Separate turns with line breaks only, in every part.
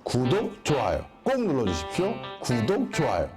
구독, 좋아요 꼭 눌러주십시오. 구독, 좋아요.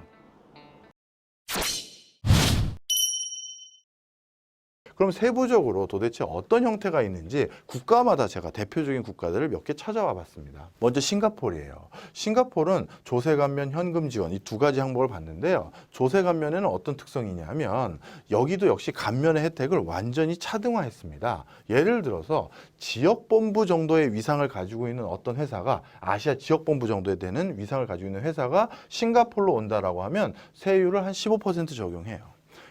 그럼 세부적으로 도대체 어떤 형태가 있는지 국가마다 제가 대표적인 국가들을 몇 개 찾아와 봤습니다. 먼저 싱가포르예요. 싱가포르는 조세감면, 현금 지원 이 두 가지 항목을 봤는데요. 조세감면에는 어떤 특성이냐면 여기도 역시 감면의 혜택을 완전히 차등화했습니다. 예를 들어서 지역본부 정도의 위상을 가지고 있는 어떤 회사가 아시아 지역본부 정도에 되는 위상을 가지고 있는 회사가 싱가포르로 온다라고 하면 세율을 한 15% 적용해요.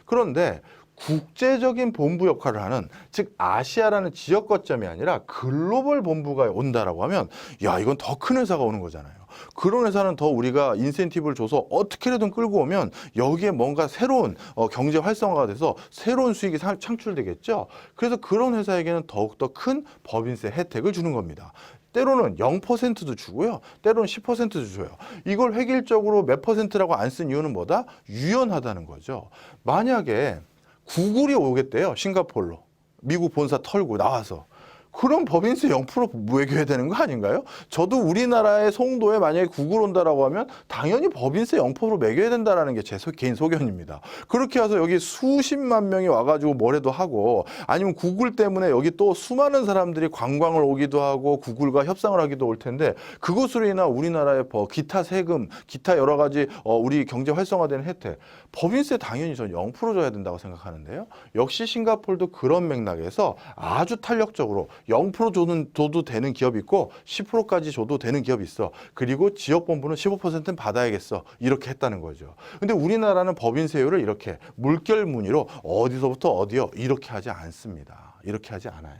그런데 국제적인 본부 역할을 하는, 즉 아시아라는 지역 거점이 아니라 글로벌 본부가 온다라고 하면 야, 이건 더 큰 회사가 오는 거잖아요. 그런 회사는 더 우리가 인센티브를 줘서 어떻게든 끌고 오면 여기에 뭔가 새로운 경제 활성화가 돼서 새로운 수익이 창출되겠죠. 그래서 그런 회사에게는 더욱더 큰 법인세 혜택을 주는 겁니다. 때로는 0%도 주고요. 때로는 10%도 줘요. 이걸 획일적으로 몇 퍼센트라고 안 쓴 이유는 뭐다? 유연하다는 거죠. 만약에 구글이 오겠대요. 싱가포르로. 미국 본사 털고 나와서. 그럼 법인세 0% 매겨야 되는 거 아닌가요? 저도 우리나라의 송도에 만약에 구글 온다라고 하면 당연히 법인세 0% 매겨야 된다라는 게 제 개인 소견입니다. 그렇게 해서 여기 수십만 명이 와가지고 뭐래도 하고, 아니면 구글 때문에 여기 또 수많은 사람들이 관광을 오기도 하고 구글과 협상을 하기도 올 텐데, 그것으로 인한 우리나라의 기타 세금, 기타 여러 가지 우리 경제 활성화되는 혜택, 법인세 당연히 저는 0% 줘야 된다고 생각하는데요. 역시 싱가포르도 그런 맥락에서 아주 탄력적으로 0% 줘도 되는 기업이 있고 10%까지 줘도 되는 기업이 있어. 그리고 지역본부는 15%는 받아야겠어. 이렇게 했다는 거죠. 근데 우리나라는 법인세율을 이렇게 물결무늬로 어디서부터 어디요 이렇게 하지 않습니다. 이렇게 하지 않아요.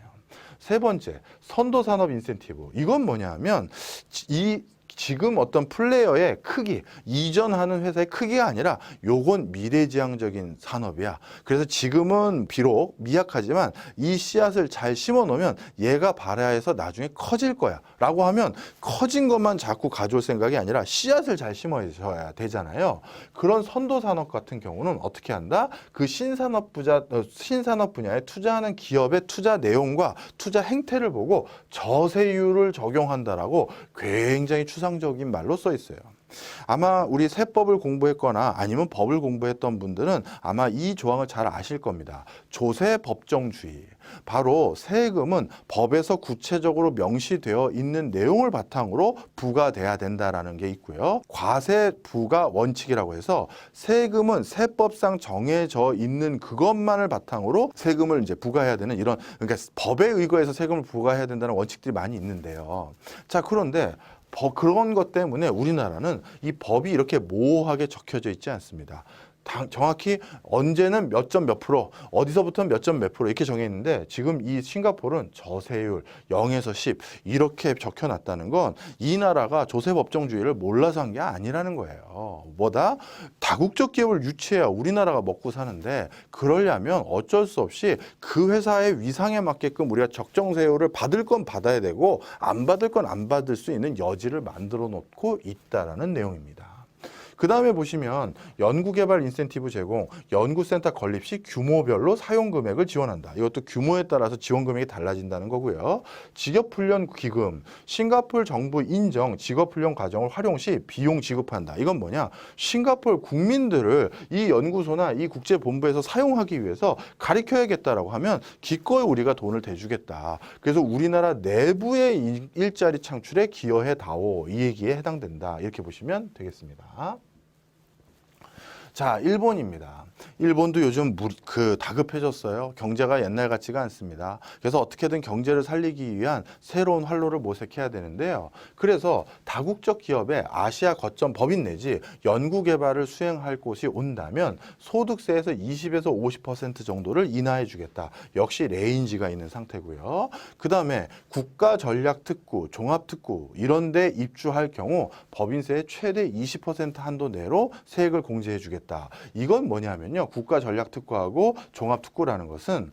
세 번째, 선도산업 인센티브. 이건 뭐냐면 지금 어떤 플레이어의 크기, 이전하는 회사의 크기가 아니라 요건 미래지향적인 산업이야. 그래서 지금은 비록 미약하지만 이 씨앗을 잘 심어 놓으면 얘가 발화해서 나중에 커질 거야 라고 하면 커진 것만 자꾸 가져올 생각이 아니라 씨앗을 잘 심어줘야 되잖아요. 그런 선도산업 같은 경우는 어떻게 한다? 그 신산업 분야에 투자하는 기업의 투자 내용과 투자 행태를 보고 저세율을 적용한다라고 굉장히 추상적인 말로 써 있어요. 아마 우리 세법을 공부했거나 아니면 법을 공부했던 분들은 아마 이 조항을 잘 아실 겁니다. 조세 법정주의. 바로 세금은 법에서 구체적으로 명시되어 있는 내용을 바탕으로 부과돼야 된다라는 게 있고요. 과세 부과 원칙이라고 해서 세금은 세법상 정해져 있는 그것만을 바탕으로 세금을 이제 부과해야 되는 이런, 그러니까 법에 의거해서 세금을 부과해야 된다는 원칙들이 많이 있는데요. 자, 그런데 그런 것 때문에 우리나라는 이 법이 이렇게 모호하게 적혀져 있지 않습니다. 정확히 언제는 몇 점 몇 프로, 어디서부터는 몇 점 몇 프로 이렇게 정해 있는데, 지금 이 싱가포르는 저세율 0에서 10 이렇게 적혀놨다는 건 이 나라가 조세법정주의를 몰라서 한 게 아니라는 거예요. 뭐다? 다국적 기업을 유치해야 우리나라가 먹고 사는데, 그러려면 어쩔 수 없이 그 회사의 위상에 맞게끔 우리가 적정세율을 받을 건 받아야 되고 안 받을 건 안 받을 수 있는 여지를 만들어 놓고 있다라는 내용입니다. 그 다음에 보시면 연구개발 인센티브 제공, 연구센터 건립 시 규모별로 사용 금액을 지원한다. 이것도 규모에 따라서 지원 금액이 달라진다는 거고요. 직업훈련 기금, 싱가포르 정부 인정 직업훈련 과정을 활용 시 비용 지급한다. 이건 뭐냐? 싱가포르 국민들을 이 연구소나 이 국제본부에서 사용하기 위해서 가르쳐야겠다라고 하면 기꺼이 우리가 돈을 대주겠다. 그래서 우리나라 내부의 일자리 창출에 기여해다오. 이 얘기에 해당된다. 이렇게 보시면 되겠습니다. 자, 일본입니다. 일본도 요즘 다급해졌어요. 경제가 옛날 같지가 않습니다. 그래서 어떻게든 경제를 살리기 위한 새로운 활로를 모색해야 되는데요. 그래서 다국적 기업의 아시아 거점 법인 내지 연구개발을 수행할 곳이 온다면 소득세에서 20에서 50% 정도를 인하해 주겠다. 역시 레인지가 있는 상태고요. 그 다음에 국가전략특구, 종합특구 이런 데 입주할 경우 법인세의 최대 20% 한도 내로 세액을 공제해 주겠다. 주겠다. 이건 뭐냐면요. 국가전략특구하고 종합특구라는 것은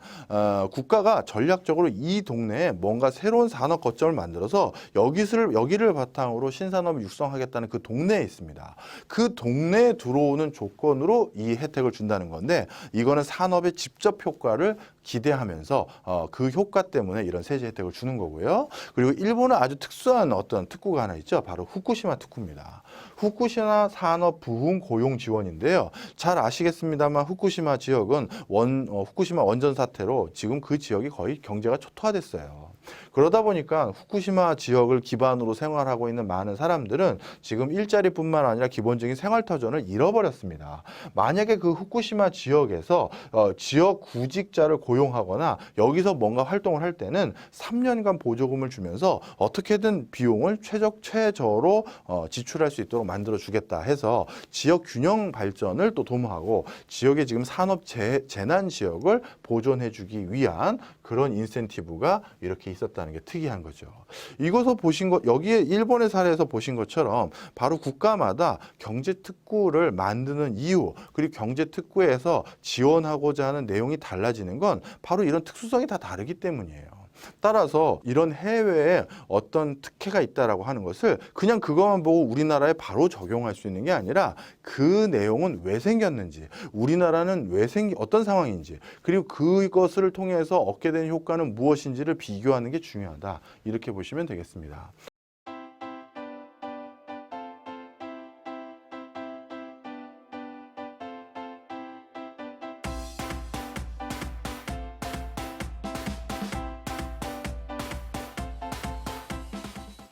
국가가 전략적으로 이 동네에 뭔가 새로운 산업 거점을 만들어서 여기를 바탕으로 신산업을 육성하겠다는 그 동네에 있습니다. 그 동네에 들어오는 조건으로 이 혜택을 준다는 건데 이거는 산업의 직접 효과를 기대하면서 그 효과 때문에 이런 세제 혜택을 주는 거고요. 그리고 일본은 아주 특수한 어떤 특구가 하나 있죠. 바로 후쿠시마 특구입니다. 후쿠시마 산업 부흥 고용 지원인데요. 잘 아시겠습니다만 후쿠시마 지역은 후쿠시마 원전 사태로 지금 그 지역이 거의 경제가 초토화됐어요. 그러다 보니까 후쿠시마 지역을 기반으로 생활하고 있는 많은 사람들은 지금 일자리뿐만 아니라 기본적인 생활터전을 잃어버렸습니다. 만약에 그 후쿠시마 지역에서 지역 구직자를 고용하거나 여기서 뭔가 활동을 할 때는 3년간 보조금을 주면서 어떻게든 비용을 최저로 지출할 수 있도록 만들어주겠다 해서 지역 균형 발전을 또 도모하고 지역의 지금 산업 재난 지역을 보존해주기 위한 그런 인센티브가 이렇게 있었다는 게 특이한 거죠. 이것을 보신 것, 여기에 일본의 사례에서 보신 것처럼 바로 국가마다 경제특구를 만드는 이유, 그리고 경제특구에서 지원하고자 하는 내용이 달라지는 건 바로 이런 특수성이 다 다르기 때문이에요. 따라서 이런 해외에 어떤 특혜가 있다라고 하는 것을 그냥 그것만 보고 우리나라에 바로 적용할 수 있는 게 아니라 그 내용은 왜 생겼는지, 우리나라는 어떤 상황인지, 그리고 그것을 통해서 얻게 된 효과는 무엇인지를 비교하는 게 중요하다. 이렇게 보시면 되겠습니다.